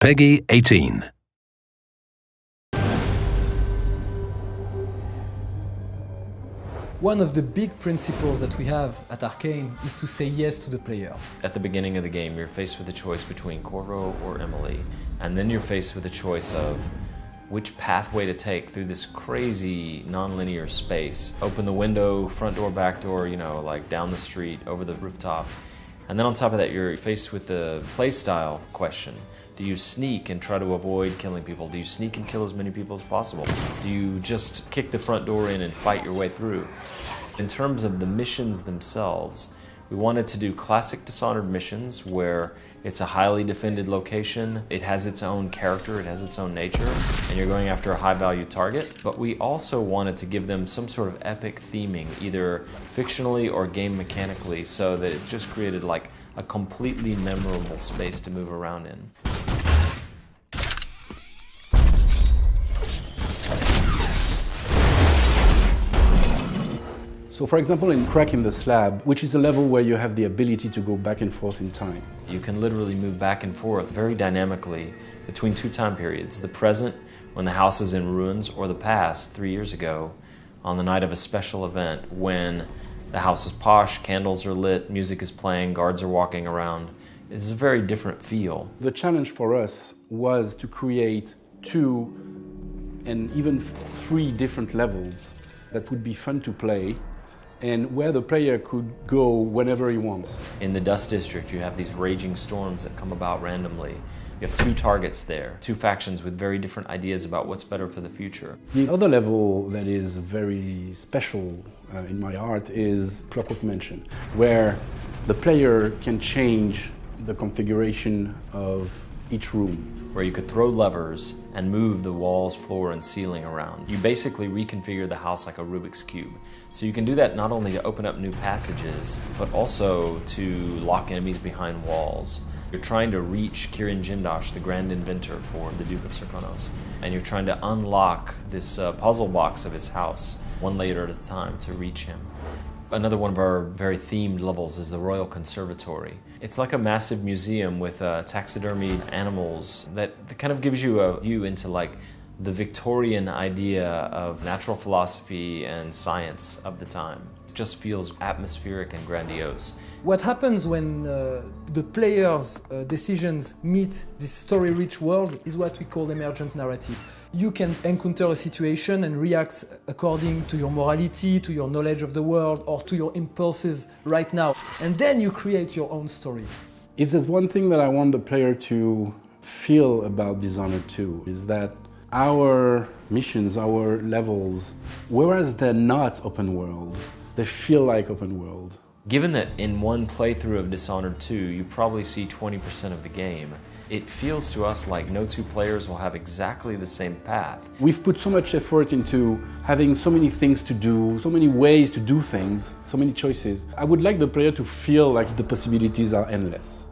PEGI 18. One of the big principles that we have at Arcane is to say yes to the player. At the beginning of the game, you're faced with a choice between Corvo or Emily, and then you're faced with a choice of which pathway to take through this crazy non-linear space. Open the window, front door, back door, you know, like down the street, over the rooftop. And then on top of that, you're faced with the playstyle question. Do you sneak and try to avoid killing people? Do you sneak and kill as many people as possible? Do you just kick the front door in and fight your way through? In terms of the missions themselves, we wanted to do classic Dishonored missions where it's a highly defended location, it has its own character, it has its own nature, and you're going after a high-value target. But we also wanted to give them some sort of epic theming, either fictionally or game mechanically, so that it just created like a completely memorable space to move around in. So for example, in Cracking the Slab, which is a level where you have the ability to go back and forth in time. You can literally move back and forth very dynamically between two time periods. The present, when the house is in ruins, or the past, 3 years ago, on the night of a special event when the house is posh, candles are lit, music is playing, guards are walking around. It's a very different feel. The challenge for us was to create 2 and even 3 different levels that would be fun to play, and where the player could go whenever he wants. In the Dust District, you have these raging storms that come about randomly. You have 2 targets there, 2 factions with very different ideas about what's better for the future. The other level that is very special in my art is Clockwork Mansion, where the player can change the configuration of each room. Where you could throw levers and move the walls, floor, and ceiling around. You basically reconfigure the house like a Rubik's Cube. So you can do that not only to open up new passages, but also to lock enemies behind walls. You're trying to reach Kirin Jindosh, the grand inventor for the Duke of Serkonos, and you're trying to unlock this puzzle box of his house, one layer at a time, to reach him. Another one of our very themed levels is the Royal Conservatory. It's like a massive museum with taxidermied animals that kind of gives you a view into like the Victorian idea of natural philosophy and science of the time. It just feels atmospheric and grandiose. What happens when the player's decisions meet this story-rich world is what we call emergent narrative. You can encounter a situation and react according to your morality, to your knowledge of the world, or to your impulses right now. And then you create your own story. If there's one thing that I want the player to feel about Dishonored 2 is that our missions, our levels, whereas they're not open world, they feel like open world. Given that in one playthrough of Dishonored 2, you probably see 20% of the game, it feels to us like no 2 players will have exactly the same path. We've put so much effort into having so many things to do, so many ways to do things, so many choices. I would like the player to feel like the possibilities are endless.